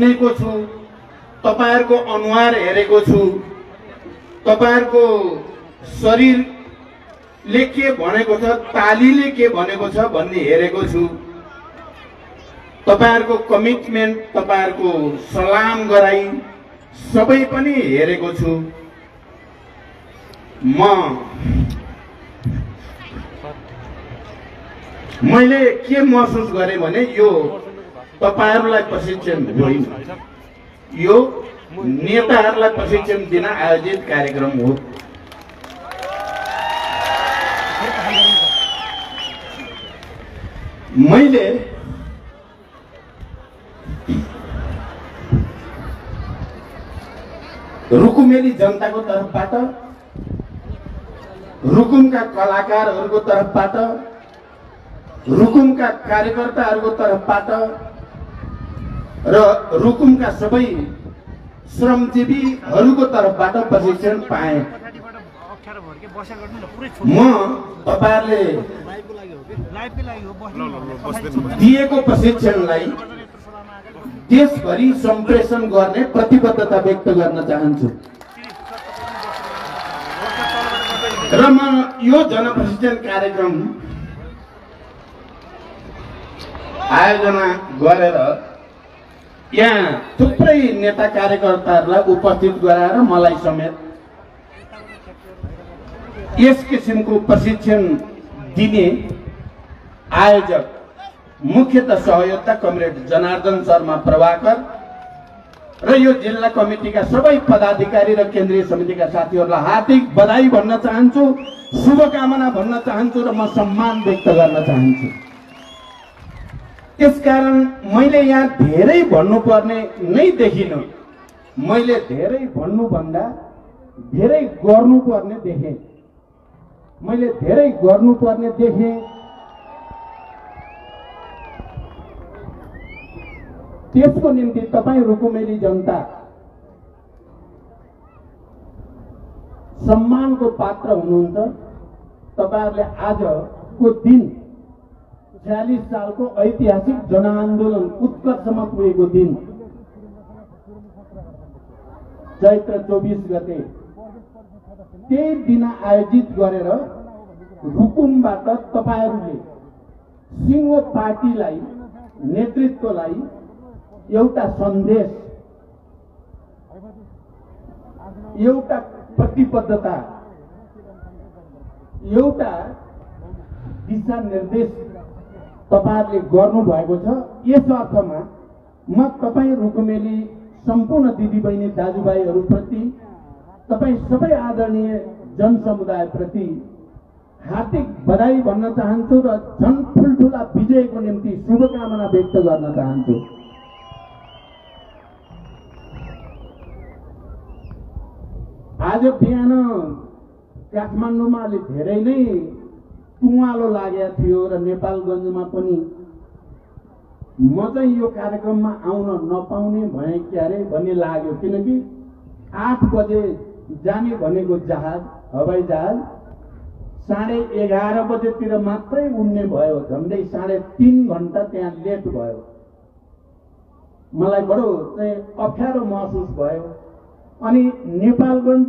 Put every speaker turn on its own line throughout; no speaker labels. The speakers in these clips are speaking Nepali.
सुनेको छु, तपाईहरुको अनुहार हेरेको छु, तपाईहरुको शरीरले के भनेको छ, तालीले के भनेको छ भन्ने हेरेको छु। तपाईहरुको कमिटमेन्ट, तपाईहरुको सलाम गराई सबै पनि हेरेको छु। मैले के महसुस गरेँ भने यो तपाईहरुलाई प्रशिक्षण होइन, यो नेताहरूलाई प्रशिक्षण दिन आयोजित कार्यक्रम हो। मैले रुकुमेली जनताको तर्फबाट, रुकुमका कलाकारहरूको तर्फबाट, रुकुमका कार्यकर्ताहरूको तर्फबाट र रुकुमका सबै श्रमजीवीहरूको तर्फबाट प्रशिक्षण पाएँ। म तपाईहरुले दिएको प्रशिक्षणलाई देशभरि सम्प्रेषण गर्ने प्रतिबद्धता व्यक्त गर्न चाहन्छु र म यो जनप्रशिक्षण कार्यक्रम आयोजना गरेर यहाँ थुप्रै नेता कार्यकर्ताहरूलाई उपस्थित गराएर मलाई समेत यस किसिमको प्रशिक्षण दिने आयोजक, मुख्यतः सहयोगता कमरेड जनार्दन शर्मा प्रभाकर र यो जिल्ला कमिटीका सबै पदाधिकारी र केन्द्रीय समितिका साथीहरूलाई हार्दिक बधाई भन्न चाहन्छु, शुभकामना भन्न चाहन्छु र म सम्मान व्यक्त गर्न चाहन्छु। त्यसकारण मैले यहाँ धेरै भन्नुपर्ने नै देखिनँ। मैले धेरै भन्नुभन्दा धेरै गर्नुपर्ने देखेँ। मैले धेरै गर्नुपर्ने देखेँ। त्यसको निम्ति तपाईं रुकुमेली जनता सम्मानको पात्र हुनुहुन्छ। तपाईहरुले आजको दिन 46 सालको ऐतिहासिक जनआन्दोलन उत्कर्षमा पुगेको दिन चैत्र 24 गते त्यही दिन आयोजित गरेर रुकुमबाट तपाईहरुले सिंहो पार्टीलाई, नेतृत्वलाई एउटा सन्देश, एउटा प्रतिबद्धता, एउटा दिशा निर्देश तपाईहरुले गर्नु भएको छ। यस अर्थमा म तपाई रुकुमेली सम्पूर्ण दिदीबहिनी दाजुभाइहरू प्रति, तपाई सबै आदरणीय जनसमुदाय प्रति हार्दिक बधाई भन्न चाहन्छु र झन् ठुल्ठुला विजयको निम्ति शुभकामना व्यक्त गर्न चाहन्छु। आज बिहान काठमाडौँमा अलि धेरै नै तुवालो लागेको थियो र नेपालगञ्जमा पनि। म चाहिँ यो कार्यक्रममा आउन नपाउने भए क्यारे भन्ने लाग्यो, किनकि 8 बजे जाने भनेको जहाज, हवाई जहाज 11:30 बजेतिर मात्रै उड्ने भयो। झन्डै 3.5 घण्टा त्यहाँ लेट भयो। मलाई बडो चाहिँ अप्ठ्यारो महसुस भयो। अनि नेपालगञ्ज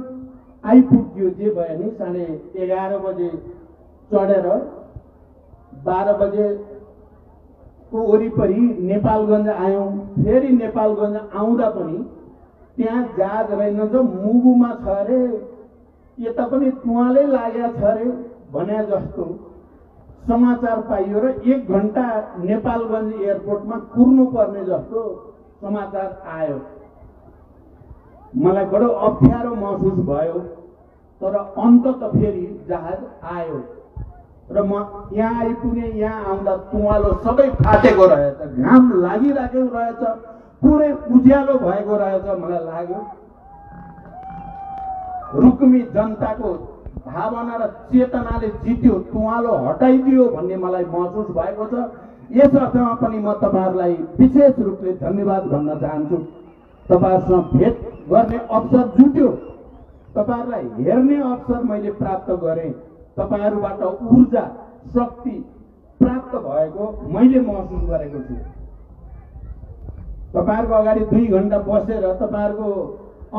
आइपुग्यो जे भयो नि 11:30 बजे चढेर 12 बजे को वरिपरि नेपालगञ्ज आयौं। फेरि नेपालगञ्ज आउँदा पनि त्यहाँ जहाज रहेन, जो मुगुमा छ अरे, यता पनि तुवालै लागेको छ अरे भने जस्तो समाचार पाइयो र 1 घण्टा नेपालगञ्ज एयरपोर्टमा कुर्नु पर्ने जस्तो समाचार आयो। मलाई बडो अप्ठ्यारो महसुस भयो। तर अन्ततः फेरि जहाज आयो र म यहाँ आइपुगे। यहाँ आउँदा तुवालो सबै फाटेको रहेछ, घाम लागिरहेको रहेछ, पुरै उज्यालो भएको रहेछ। मलाई लाग्यो रुकुमी जनताको भावना र चेतनाले जित्यो, तुवालो हटाइदियो भन्ने मलाई महसुस भएको छ। यस अर्थमा पनि म तपाईहरुलाई विशेष रूपले धन्यवाद भन्न चाहन्छु। तपाईहरुसँग भेट गर्ने अवसर जुट्यो, तपाईहरुलाई हेर्ने अवसर मैले प्राप्त गरेँ, तपाईहरुबाट ऊर्जा, शक्ति प्राप्त भएको मैले महसुस गरेको छु। तपाईहरुको अगाडि 2 घण्टा बसेर तपाईहरुको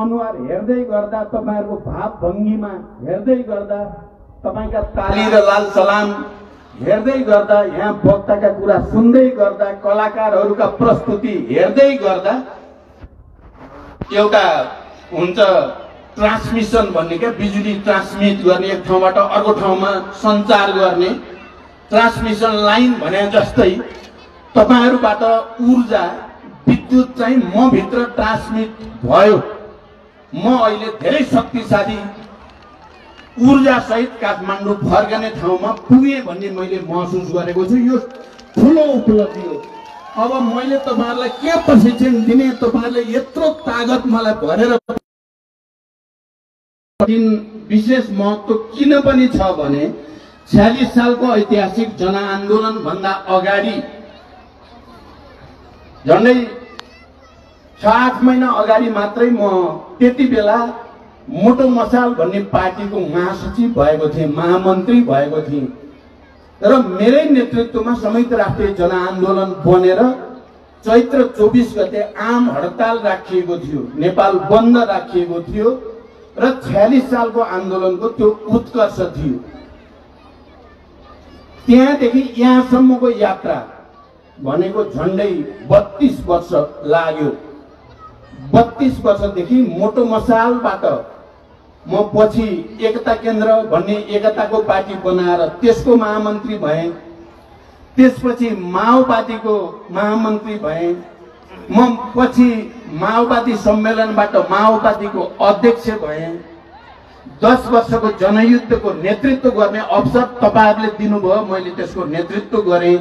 अनुहार हेर्दै गर्दा, तपाईहरुको भाव भङ्गीमा हेर्दै गर्दा, तपाईका ताली र लाल सलाम हेर्दै गर्दा, यहाँ वक्ताका कुरा सुन्दै गर्दा, कलाकारहरूका प्रस्तुति हेर्दै गर्दा एउटा हुन्छ ट्रान्समिसन भन्ने क्या, बिजुली ट्रान्समिट गर्ने, एक ठाउँबाट अर्को ठाउँमा सञ्चार गर्ने ट्रान्समिसन लाइन भने जस्तै तपाईहरुबाट ऊर्जा विद्युत चाहिँ म भित्र ट्रान्समिट भयो। म अहिले धेरै शक्तिशाली ऊर्जा सहित काठमाडौँ फर्कने ठाउँमा पुगे भन्ने मैले महसुस गरेको छु। यो ठुलो उपलब्धि हो। अब मैले तपाईहरुलाई के प्रशिक्षण दिने, तपाईहरुले यत्रो तागत मलाई भरेर दिन विशेष महत्त्व किन पनि छ भने 46 सालको ऐतिहासिक जनआन्दोलन भन्दा अगाडि झन्डै 6-8 महिना अगाडि मात्रै म त्यति बेला मोटो मसाल भन्ने पार्टीको महासचिव भएको थिएँ, महामन्त्री भएको थिएँ र मेरै नेतृत्वमा संयुक्त राष्ट्रिय जनआन्दोलन बनेर चैत्र 24 गते आम हडताल राखिएको थियो, नेपाल बन्द राखिएको थियो र 46 सालको आन्दोलनको त्यो उत्कर्ष थियो। त्यहाँदेखि यहाँसम्मको यात्रा भनेको झन्डै 32 वर्ष लाग्यो। 32 वर्षदेखि मोटो मसालबाट म पछि एकता केन्द्र भन्ने एकताको पार्टी बनाएर त्यसको महामन्त्री भएँ। त्यसपछि माओवादीको महामन्त्री भएँ। म पछि माओवादी सम्मेलनबाट माओवादीको अध्यक्ष भएँ। 10 वर्षको जनयुद्धको नेतृत्व गर्ने अवसर तपाईहरुले दिनुभयो, मैले त्यसको नेतृत्व गरेँ।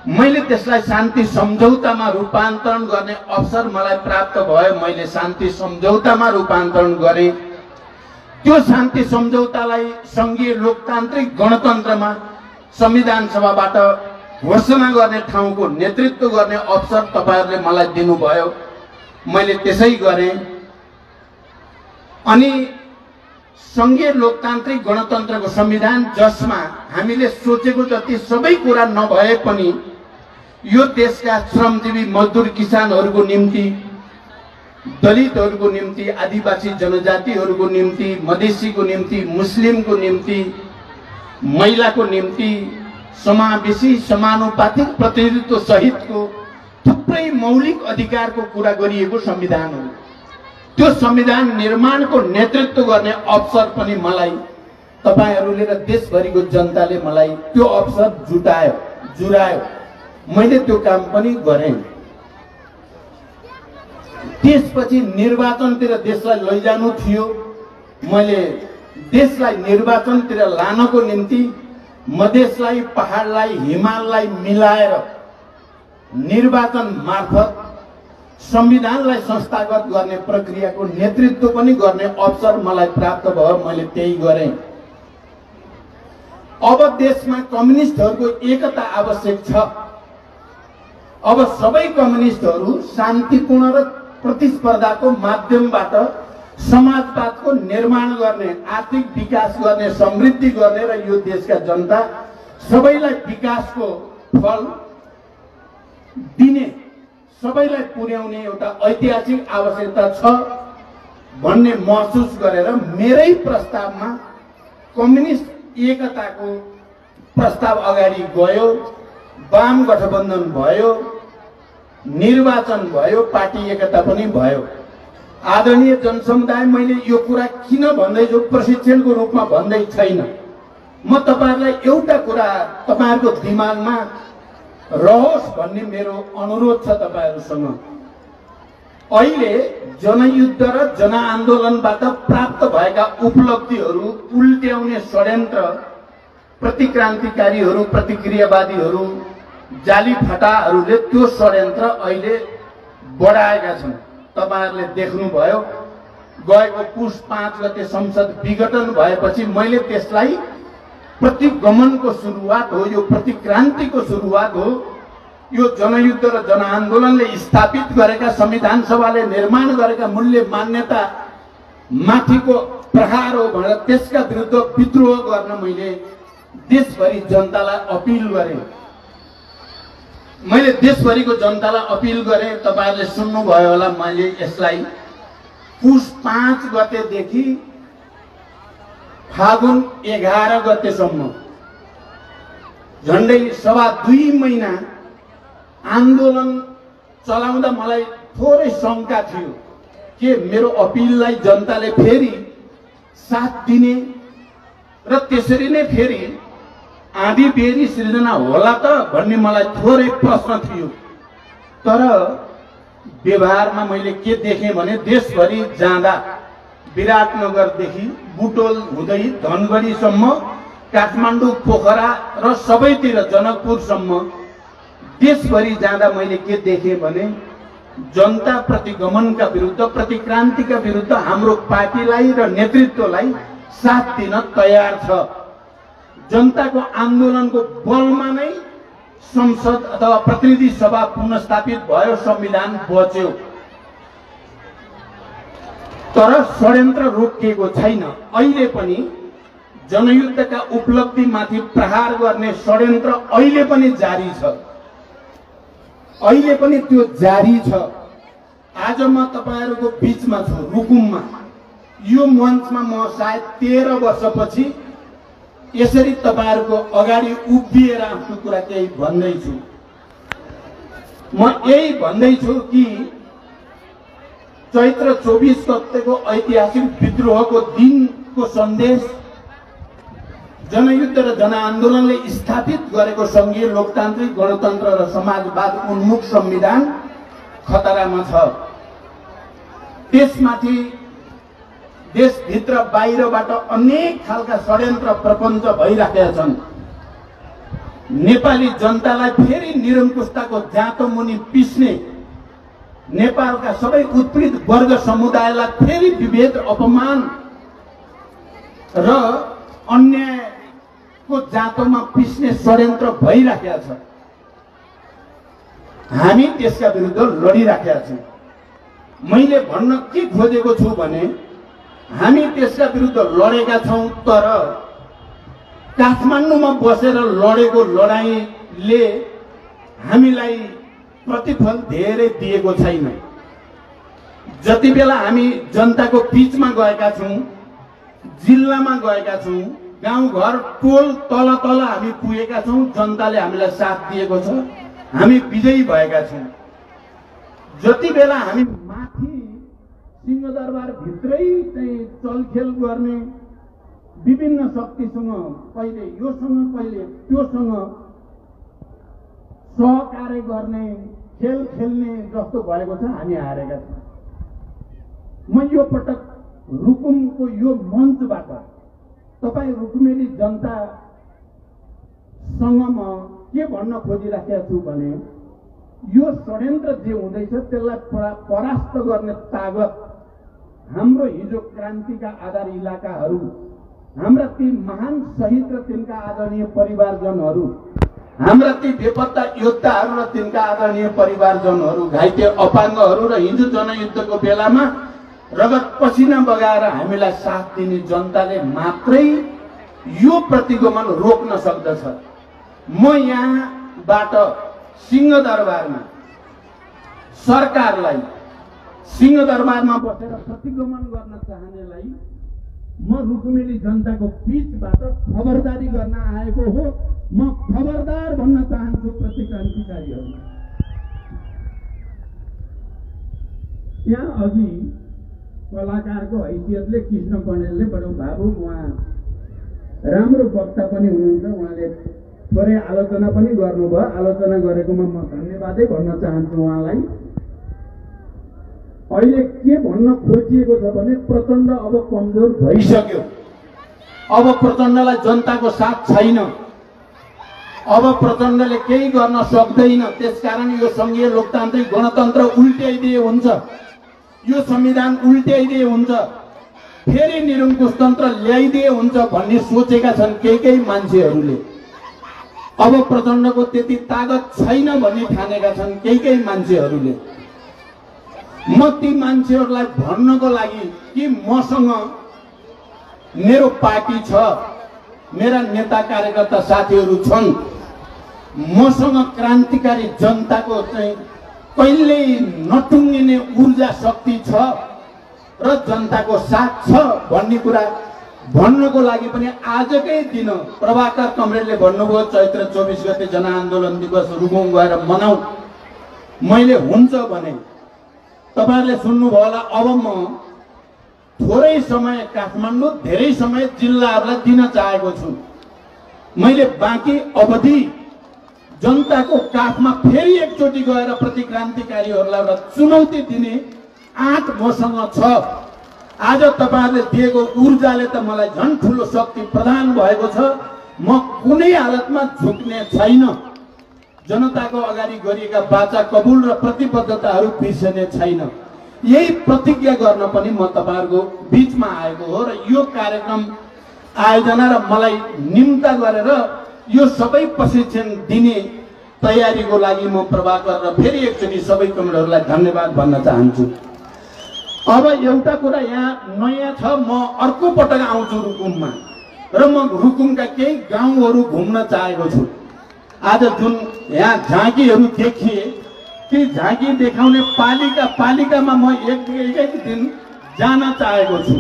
मैले त्यसलाई शान्ति सम्झौतामा रूपान्तरण गर्ने अवसर मलाई प्राप्त भयो, मैले शान्ति सम्झौतामा रूपान्तरण गरेँ। त्यो शान्ति सम्झौतालाई संघीय लोकतान्त्रिक गणतन्त्रमा संविधान सभाबाट घोषणा गर्ने ठाउँको नेतृत्व गर्ने अवसर तपाईहरुले मलाई दिनुभयो, मैले त्यसै गरेँ। अनि संघीय लोकतान्त्रिक गणतन्त्रको संविधान जसमा हामीले सोचेको जति सबै कुरा नभए पनि यो देशका श्रमजीवी मजदुर किसानहरूको निम्ति, दलितहरूको निम्ति, आदिवासी जनजातिहरूको निम्ति, मधेसीको निम्ति, मुस्लिमको निम्ति, महिलाको निम्ति समावेशी समानुपातिक प्रतिनिधित्व सहितको थुप्रै मौलिक अधिकारको कुरा गरिएको संविधान हो। त्यो संविधान निर्माणको नेतृत्व गर्ने अवसर पनि मलाई तपाईहरुले र देशभरिको जनताले मलाई त्यो अवसर जुरायो। मैले त्यो काम पनि गरेँ। त्यसपछि निर्वाचनतिर देशलाई लैजानु थियो। मैले देशलाई निर्वाचनतिर लानको निम्ति मधेसलाई, पहाडलाई, हिमाललाई मिलाएर निर्वाचन मार्फत संविधानलाई संस्थागत गर्ने प्रक्रियाको नेतृत्व पनि गर्ने अवसर मलाई प्राप्त भयो, मैले त्यही गरेँ। अब देशमा कम्युनिस्टहरूको एकता आवश्यक छ। अब सबै कम्युनिस्टहरू शान्तिपूर्ण र प्रतिस्पर्धाको माध्यमबाट समाजवादको निर्माण गर्ने, आर्थिक विकास गर्ने, समृद्धि गर्ने र यो देशका जनता सबैलाई विकासको फल दिने, सबैलाई पुर्याउने एउटा ऐतिहासिक आवश्यकता छ भन्ने महसुस गरेर मेरै प्रस्तावमा कम्युनिस्ट एकताको प्रस्ताव अगाडि गयो। वाम गठबन्धन भयो, निर्वाचन भयो, पार्टी एकता पनि भयो। आदरणीय जनसमुदाय, मैले यो कुरा किन भन्दैछु प्रशिक्षणको रूपमा भन्दै छैन। म तपाईहरुलाई एउटा कुरा तपाईहरुको दिमागमा रहोस् भन्ने मेरो अनुरोध छ तपाईहरुसँग। अहिले जनयुद्ध र जनआन्दोलनबाट प्राप्त भएका उपलब्धिहरू उल्ट्याउने षड्यन्त्र प्रतिक्रान्तिकारीहरू, प्रतिक्रियावादीहरू, जाली फटाहरूले त्यो षड्यन्त्र अहिले बढाएका छन्। तपाईहरुले देख्नुभयो, गएको पुस 5 गते संसद विघटन भएपछि मैले त्यसलाई प्रतिगमनको सुरुवात हो, यो प्रतिक्रान्तिको सुरुवात हो, यो जनयुद्ध र जनआन्दोलनले स्थापित गरेका, संविधान सभाले निर्माण गरेका मूल्य मान्यता माथिको प्रहार हो भनेर त्यसका विरुद्ध विद्रोह गर्न मैले देशभरि जनतालाई अपिल गरेँ। मैले देशभरिको जनतालाई अपिल गरेँ, तपाईहरुले सुन्नुभयो होला, मैले यसलाई पुस 5 गतेदेखि फागुन 11 गतेसम्म झन्डै 2.5 महिना आन्दोलन चलाउँदा मलाई थोरै शंका थियो के मेरो अपिललाई जनताले फेरि साथ दिने र त्यसरी नै फेरि आँधी बेरी सृजना होला त भन्ने मलाई थोरै प्रश्न थियो। तर व्यवहारमा मैले के देखेँ भने देशभरि जाँदा विराटनगरदेखि बुटोल हुँदै धनगढीसम्म, काठमाडौँ, पोखरा र सबैतिर जनकपुरसम्म देशभरि जाँदा मैले के देखेँ भने जनता प्रतिगमनका विरुद्ध, प्रतिक्रान्तिका विरुद्ध हाम्रो पार्टीलाई र नेतृत्वलाई साथ दिन तयार छ। जनताको आन्दोलनको बलमा नै संसद अथवा प्रतिनिधि सभा पुनर्स्थापित भयो, संविधान बच्यो। तर षड्यन्त्र रोकिएको छैन। अहिले पनि जनयुद्धका उपलब्धिमाथि प्रहार गर्ने षड्यन्त्र अहिले पनि जारी छ, अहिले पनि त्यो जारी छ। आज म तपाईहरुको बीचमा छु, रुकुममा। यो मञ्चमा म सायद 13 वर्षपछि यसरी तपाईहरुको अगाडि उभिएर आफ्नो कुरा केही भन्दैछु। म यही भन्दैछु कि चैत्र 24 गतेको ऐतिहासिक विद्रोहको दिनको सन्देश, जनयुद्ध र जनआन्दोलनले स्थापित गरेको संघीय लोकतान्त्रिक गणतन्त्र र समाजवाद उन्मुख संविधान खतरामा छ। त्यसमाथि देशभित्र बाहिरबाट अनेक खालका षड्यन्त्र प्रपञ्च भइराखेका छन्। नेपाली जनतालाई फेरि निरङ्कुशताको जाँतो मुनि पिस्ने, नेपालका सबै उत्पीडित वर्ग समुदायलाई फेरि विभेद, अपमान र अन्यायको जाँतोमा पिस्ने षड्यन्त्र भइराखेका छ। हामी त्यसका विरुद्ध लडिराखेका छौँ। मैले भन्न के खोजेको छु भने हामी त्यसका विरुद्ध लडेका छौँ, तर काठमाडौँमा बसेर लडेको लडाईँले हामीलाई प्रतिफल धेरै दिएको छैन। जति बेला हामी जनताको बीचमा गएका छौँ, जिल्लामा गएका छौँ, गाउँघर टोल तल तल हामी पुगेका छौँ, जनताले हामीलाई साथ दिएको छ, हामी विजयी भएका छौँ। जति बेला हामी माथि सिंहदरबार भित्रै चाहिँ चलखेल गर्ने, विभिन्न शक्तिसँग कहिले योसँग कहिले त्योसँग सहकार्य गर्ने, खेल खेल्ने जस्तो भएको छ, हामी हारेका छौँ। म यो पटक रुकुमको यो मञ्चबाट तपाईँ रुकुमेली जनतासँग म के भन्न खोजिराखेका छु भने यो षड्यन्त्र जे हुँदैछ त्यसलाई परास्त गर्ने तागत हाम्रो हिजो क्रान्तिका आधार इलाकाहरू, हाम्रा ती महान शहीद र तिनका आदरणीय परिवारजनहरू, हाम्रा ती बेपत्ता योद्धाहरू र तिनका आदरणीय परिवारजनहरू, घाइते अपाङ्गहरू र हिजो जनयुद्धको बेलामा रगत पसिना बगाएर हामीलाई साथ दिने जनताले मात्रै यो प्रतिगमन रोक्न सक्दछ। म यहाँबाट सिंहदरबारमा सरकारलाई, सिंहदरबारमा बसेर प्रतिगमन गर्न चाहनेलाई म रुकुमेली जनताको बीचबाट खबरदारी गर्न आएको हो। म खबरदार भन्न चाहन्छु प्रतिक्रान्तिकारीहरूलाई। यहाँ अघि कलाकारको हैसियतले कृष्ण कणेलले बडो भावुक, उहाँ राम्रो वक्ता पनि हुनुहुन्छ, उहाँले थोरै आलोचना पनि गर्नुभयो। आलोचना गरेकोमा म धन्यवादै भन्न चाहन्छु उहाँलाई। अहिले के भन्न खोजिएको छ भने प्रचण्ड अब कमजोर भइसक्यो, अब प्रचण्डलाई जनताको साथ छैन, अब प्रचण्डले केही गर्न सक्दैन। त्यसकारण यो संघीय लोकतान्त्रिक गणतन्त्र उल्ट्याइदिए हुन्छ, यो संविधान उल्ट्याइदिए हुन्छ, फेरि निरङ्कुशतन्त्र ल्याइदिए हुन्छ भन्ने सोचेका छन् केही मान्छेहरूले। अब प्रचण्डको त्यति तागत छैन भन्ने ठानेका छन् केही मान्छेहरूले। म ती मान्छेहरूलाई भन्नको लागि कि मसँग मेरो पार्टी छ, मेरा नेता कार्यकर्ता साथीहरू छन्, मसँग क्रान्तिकारी जनताको चाहिँ कहिल्यै नटुङ्गिने ऊर्जा शक्ति छ र जनताको साथ छ भन्ने कुरा भन्नको लागि पनि आजकै दिन प्रभाकर कमरेडले भन्नुभयो चैत्र 24 गते जनआन्दोलन दिवस रुकुम गएर मनाऊ। मैले हुन्छ भने तपाईहरुले सुन्नुभयो होला। अब म थोरै समय काठमाडौँ धेरै समय जिल्लाहरूलाई दिन चाहेको छु। मैले बाँकी अवधि जनताको काखमा फेरि एकचोटि गएर प्रतिक्रान्तिकारीहरूलाई एउटा चुनौती दिने आँट मसँग छ। आज तपाईहरुले दिएको ऊर्जाले त मलाई झन् ठुलो शक्ति प्रदान भएको छ। म कुनै हालतमा झुक्ने छैन। जनताको अगाडि गरिएका वाचा कबुल र प्रतिबद्धताहरू बिर्सने छैन। यही प्रतिज्ञा गर्न पनि म तपाईहरुको बीचमा आएको हो र यो कार्यक्रम आयोजना र मलाई निम्ता गरेर यो सबै प्रशिक्षण दिने तयारीको लागि म प्रभाकर र फेरि एकचोटि सबै कमरेडहरूलाई धन्यवाद भन्न चाहन्छु। अब एउटा कुरा यहाँ नयाँ छ, म अर्को पटक आउँछु रुकुममा र म रुकुमका केही गाउँहरू घुम्न चाहेको छु। आज जुन यहाँ झाँकीहरू देखिए ती झाँकी देखाउने पालिकामा म एक दिन जान चाहेको छु।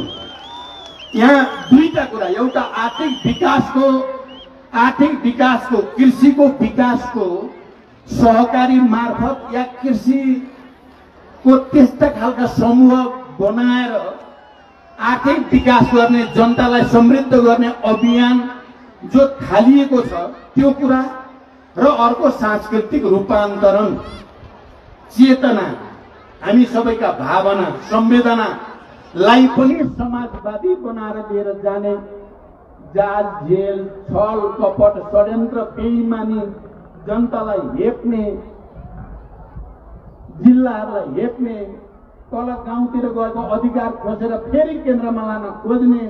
यहाँ दुईटा कुरा, एउटा आर्थिक विकासको कृषिको विकासको सहकारी मार्फत या कृषिको त्यस्ता खालका समूह बनाएर आर्थिक विकास गर्ने, जनतालाई समृद्ध गर्ने अभियान जो थालिएको छ त्यो कुरा र अर्को सांस्कृतिक रूपान्तरण चेतना, हामी सबैका भावना संवेदनालाई पनि समाजवादी बनाएर लिएर जाने जाल जेल छल कपट षड्यन्त्र बेइमानी जनतालाई हेप्ने, जिल्लाहरूलाई हेप्ने, तल गाउँतिर गएको अधिकार खोजेर फेरि केन्द्रमा लान खोज्ने,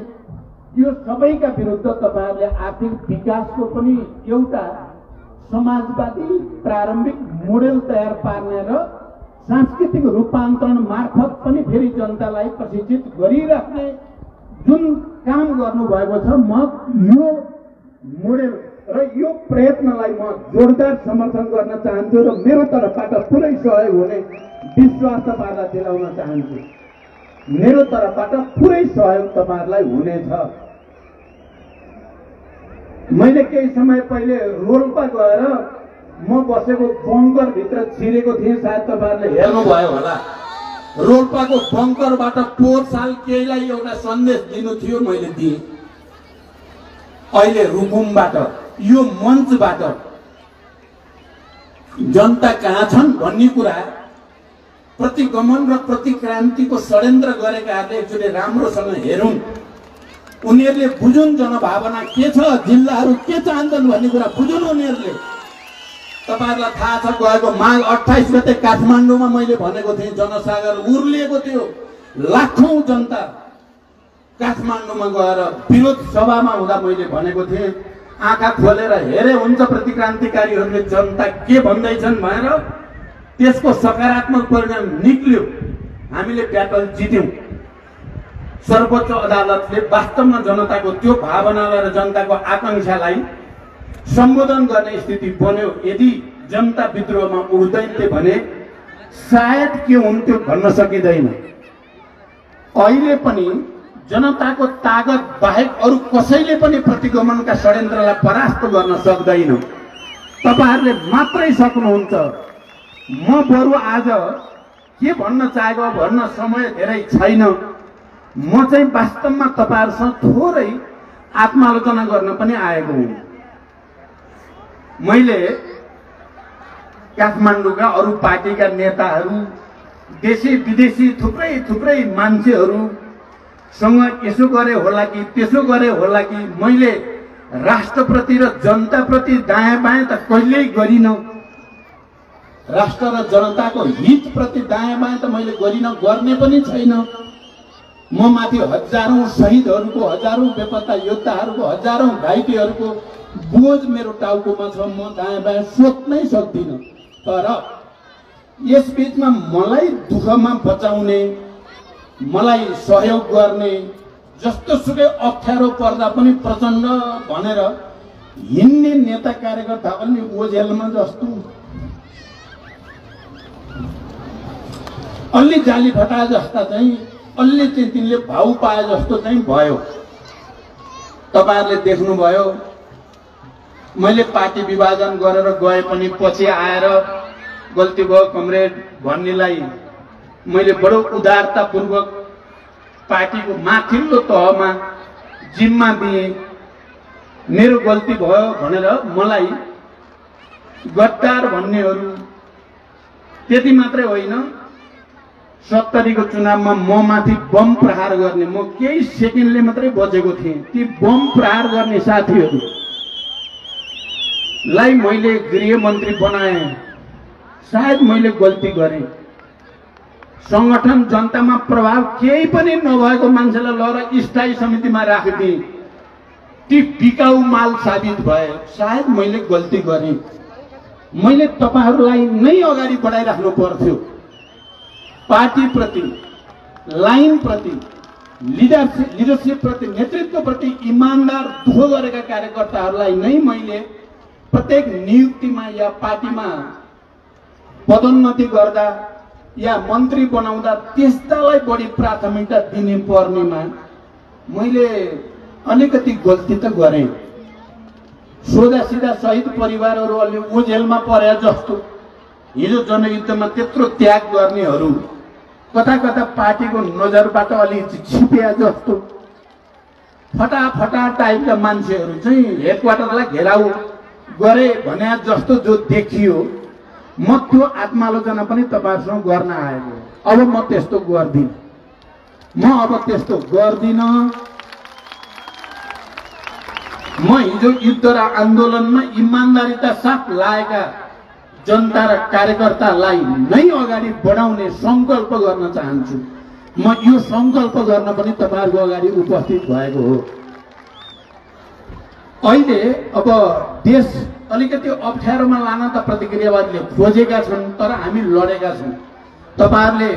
यो सबैका विरुद्ध तपाईहरुले आर्थिक विकासको पनि एउटा समाजवादी प्रारम्भिक मोडेल तयार पार्ने र सांस्कृतिक रूपान्तरण मार्फत पनि फेरि जनतालाई प्रशिक्षित गरिराख्ने जुन काम गर्नुभएको छ, म यो मोडेल र यो प्रयत्नलाई म जोरदार समर्थन गर्न चाहन्छु र मेरो तर्फबाट पुरै सहयोग हुने विश्वास तपाईहरुलाई दिलाउन चाहन्छु। मेरो तर्फबाट पुरै सहयोग तपाईहरुलाई हुनेछ। मैले केही समय पहिले रोल्पा गएर म बसेको बङ्कर भित्र छिरेको थिएँ, सायद तपाईहरुले हेर्नुभयो होला। रोल्पाको बङ्करबाट पोहोर साल केहीलाई एउटा सन्देश दिनु थियो, मैले दिएँ। अहिले रुकुमबाट यो मञ्चबाट जनता कहाँ छन् भन्ने कुरा प्रतिगमन र प्रतिक्रान्तिको षड्यन्त्र गरेकाहरूले एकचोटि राम्रोसँग हेरुन्, उनीहरूले बुझुन् जनभावना के छ, जिल्लाहरू के चाहन्छन् भन्ने कुरा बुझुन् उनीहरूले। तपाईहरुलाई थाहा छ, गएको माघ 28 गते काठमाडौँमा मैले भनेको थिएँ, जनसागर उर्लिएको थियो। लाखौं जनता काठमाडौँमा गएर विरोध सभामा हुँदा मैले भनेको थिएँ, आँखा खोलेर हेरे हुन्छ प्रतिक्रान्तिकारीहरूले जनता के भन्दैछन् भनेर। त्यसको सकारात्मक परिणाम निक्ल्यो, हामीले ब्याटल जित्यौं। सर्वोच्च अदालतले वास्तवमा जनताको त्यो भावनालाई र जनताको आकांक्षालाई सम्बोधन गर्ने स्थिति बन्यो। यदि जनता विद्रोहमा उठ्दैनथे भने सायद के हुन्थ्यो भन्न सकिँदैन। अहिले पनि जनताको ताकत बाहेक अरू कसैले पनि प्रतिगमनका षड्यन्त्रलाई परास्त गर्न सक्दैन। तपाईहरुले मात्रै सक्नुहुन्छ। म बरु आज के भन्न चाहेको भन्न समय धेरै छैन। म चाहिँ वास्तवमा तपाईहरुसँग थोरै आत्मालोचना गर्न पनि आएको हुँ। मैले काठमाडौँका अरू पार्टीका नेताहरू, देशी विदेशी थुप्रै मान्छेहरूसँग यसो गरे होला कि त्यसो गरे होला कि मैले राष्ट्रप्रति र जनताप्रति दायाँ बायाँ त कहिल्यै गरिनँ। राष्ट्र र जनताको हितप्रति दायाँ बायाँ त मैले गरिनँ, गर्ने पनि छैन। म माथि हजारौं शहीदहरूको, हजारौं बेपत्ता योद्धाहरूको, हजारौं घाइतेहरूको बोझ मेरो टाउकोमा छ। म दायाँ बायाँ सोच्नै सक्दिनँ। तर यस बीचमा मलाई दुःखमा बचाउने, मलाई सहयोग गर्ने, जस्तो सुकै अप्ठ्यारो पर्दा पनि प्रचण्ड भनेर हिँड्ने नेता कार्यकर्ता अलि ओझेलमा जस्तो, अलि जाली फटा जस्ता चाहिँ अलि चाहिँ तिनले भाउ पाए जस्तो चाहिँ भयो। तपाईहरुले देख्नुभयो, मैले पार्टी विभाजन गरेर गए पनि पछि आएर गल्ती भयो कमरेड भन्नेलाई मैले बडो उदारतापूर्वक पार्टीको माथिल्लो तहमा जिम्मा दिए। मेरो गल्ती भयो भनेर मलाई गद्दार भन्नेहरू त्यति मात्रै होइन, 70 को चुनावमा म माथि बम प्रहार गर्ने, म केही सेकेन्डले मात्रै बचेको थिएँ, ती बम प्रहार गर्ने साथीहरूलाई मैले गृहमन्त्री बनाएँ। सायद मैले गल्ती गरेँ। संगठन जनतामा प्रभाव केही पनि नभएको मान्छेलाई लगेर स्थायी समितिमा राखिदिए, ती बिकाउ माल साबित भए। सायद मैले गल्ती गरेँ। मैले तपाईहरुलाई नै अगाडि बढाइराख्नु पर्थ्यो। पार्टी प्रति, लाइन प्रति, लिडरशिप प्रति, नेतृत्व प्रति इमानदार दुख गरेका कार्यकर्ताहरूलाई नै मैले प्रत्येक नियुक्तिमा या पार्टीमा पदोन्नति गर्दा या मन्त्री बनाउँदा त्यस्तालाई बढी प्राथमिकता दिने पर्नेमा मैले अलिकति गल्ती त गरेँ। सोझा सिधा शहीद परिवारहरू अलि ओझेलमा परे जस्तो, हिजो जनयुद्धमा त्यत्रो त्याग गर्नेहरू कता कता पार्टीको नजरबाट अलि छिपिया जस्तो, फटा टाइपका मान्छेहरू चाहिँ हेडक्वार्टरलाई घेराउ गरे भने जस्तो जो देखियो, म त्यो आत्मालोचना पनि तपाईहरुसँग गर्न आएको। अब म त्यस्तो गर्दिन। म हिजो युद्ध र आन्दोलनमा इमानदारीता साथ लागेका जनता र कार्यकर्तालाई नै अगाडि बढाउने संकल्प गर्न चाहन्छु। म यो संकल्प गर्न पनि तपाईहरुको अगाडि उपस्थित भएको हो। अहिले अब देश अलिकति अप्ठ्यारोमा लान त प्रतिक्रियावादीले खोजेका छन्, तर हामी लडेका छौं। तपाईहरुले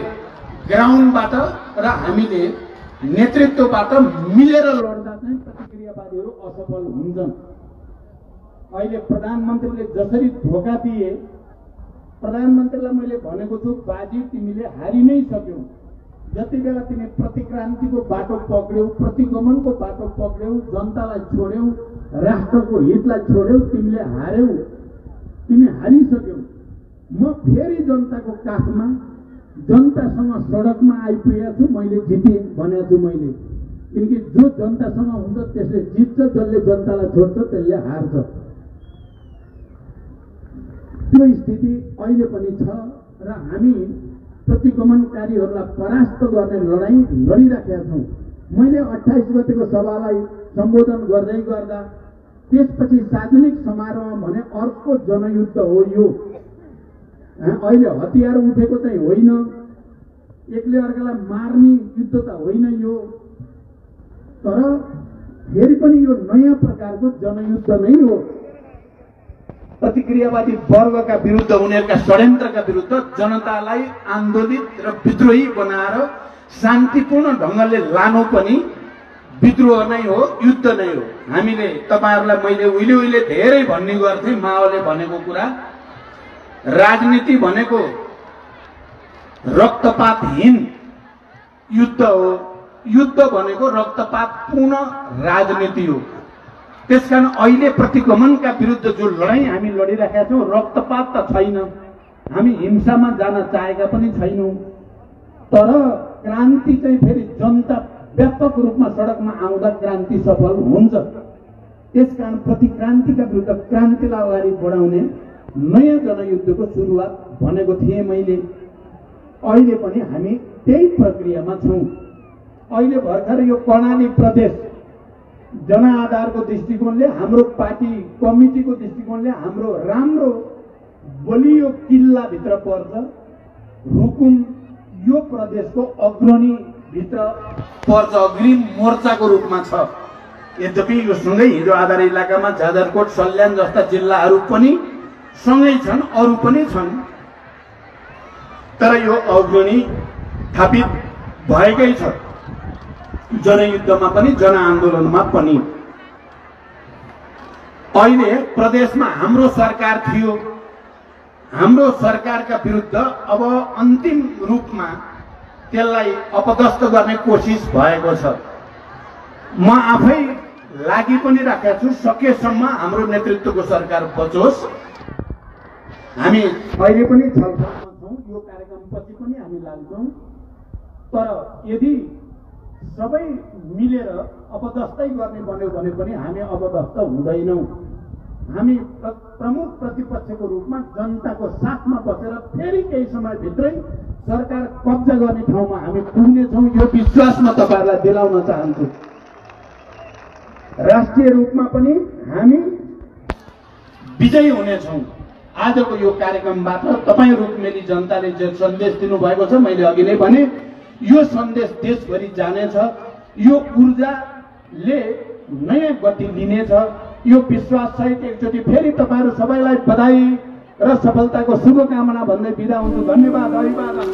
ग्राउन्डबाट र हामीले नेतृत्वबाट मिलेर लड्दा चाहिँ प्रतिक्रियावादीहरू असफल हुन्छन्। अहिले प्रधानमन्त्रीले जसरी धोका दिए, प्रधानमन्त्रीलाई मैले भनेको छु, बाजी तिमीले हारि नै सक्यौ। जति बेला तिमी प्रतिक्रान्तिको बाटो पक्र्यौ, प्रतिगमनको बाटो पक्र्यौ, जनतालाई छोड्यौ, राष्ट्रको हितलाई छोड्यौ, तिमीले हार्यौ, तिमी हारिसक्यौ। म फेरि जनताको काखमा, जनतासँग सडकमा आइपुगेको छु। मैले जिते भनेको छु मैले, किनकि जो जनतासँग हुन्छ त्यसले जित्छ, जसले जनतालाई छोड्छ त्यसले हार्छ। त्यो स्थिति अहिले पनि छ र हामी प्रतिगमनकारीहरूलाई परास्त गर्ने लडाईँ लडिराखेका छौँ। मैले 28 गतेको सभालाई सम्बोधन गर्दै गर्दा त्यसपछि सार्वजनिक समारोहमा भने अर्को जनयुद्ध हो यो। अहिले हतियार उठेको चाहिँ होइन, एकले अर्कालाई मार्ने युद्ध त होइन यो, तर फेरि पनि यो नयाँ प्रकारको जनयुद्ध नै हो। प्रतिक्रियावादी वर्गका विरुद्ध, उनीहरूका षड्यन्त्रका विरुद्ध जनतालाई आन्दोलित र विद्रोही बनाएर शान्तिपूर्ण ढंगले लानु पनि विद्रोह नै हो, युद्ध नै हो। हामीले तपाईहरुलाई मैले उहिले धेरै भन्ने गर्थे, माओले भनेको कुरा, राजनीति भनेको रक्तपातहीन युद्ध हो, युद्ध भनेको रक्तपातपूर्ण राजनीति हो। त्यसकारण अहिले प्रतिगमनका विरुद्ध जो लडाईँ हामी लडिरहेका छौँ, रक्तपात त छैन, हामी हिंसामा जान चाहेका पनि छैनौं, तर क्रान्ति चाहिँ फेरि जनता व्यापक रूपमा सडकमा आउँदा क्रान्ति सफल हुन्छ। त्यसकारण प्रतिक्रान्तिका विरुद्ध क्रान्तिलाई अगाडि बढाउने नयाँ जनयुद्धको सुरुवात भनेको थिएँ मैले। अहिले पनि हामी त्यही प्रक्रियामा छौँ। अहिले भर्खर यो कर्णाली प्रदेश जनआधारको दृष्टिकोणले, हाम्रो पार्टी कमिटीको दृष्टिकोणले हाम्रो राम्रो बलियो किल्लाभित्र पर्छ। रुकुम यो प्रदेशको अग्रणी भित्र पर्छ, अग्रिम मोर्चाको रूपमा छ। यद्यपि यो सँगै हिजो आधार इलाकामा जाजरकोट, सल्यान जस्ता जिल्लाहरू पनि सँगै छन्, अरू पनि छन्, तर यो अग्रणी थापित भएकै छ, जनयुद्धमा पनि जनआन्दोलनमा पनि। अहिले प्रदेशमा हाम्रो सरकार थियो, हाम्रो सरकारका विरुद्ध अब अन्तिम रूपमा त्यसलाई अपदस्थ गर्ने कोसिस भएको छ। म आफै लागि पनि राखेको छु, सकेसम्म हाम्रो नेतृत्वको सरकार बचोस्। हामी अहिले पनि छलफलमा छौँ, यो कार्यक्रमपछि पनि हामी लाग्छौँ। तर यदि सबै मिलेर अपदस्थै गर्ने बन्यो भने पनि हामी अपदस्थ हुँदैनौँ। हामी प्रमुख प्रतिपक्षको रूपमा जनताको साथमा बसेर फेरि केही समयभित्रै सरकार कब्जा गर्ने ठाउँमा हामी पुग्नेछौँ, यो विश्वास म तपाईँहरूलाई दिलाउन चाहन्छु। राष्ट्रिय रूपमा पनि हामी विजयी हुनेछौँ। आजको यो कार्यक्रमबाट तपाईँ रुक्मेली जनताले जो सन्देश दिनुभएको छ, मैले अघि नै भने यो सन्देश देशभरि जानेछ। यो ऊर्जाले नयाँ गति लिनेछ। यो विश्वाससहित एकचोटि फेरि तपाईँहरू सबैलाई बधाई र सफलताको शुभकामना भन्दै बिदा हुन्छु। धन्यवाद। अभिवादन।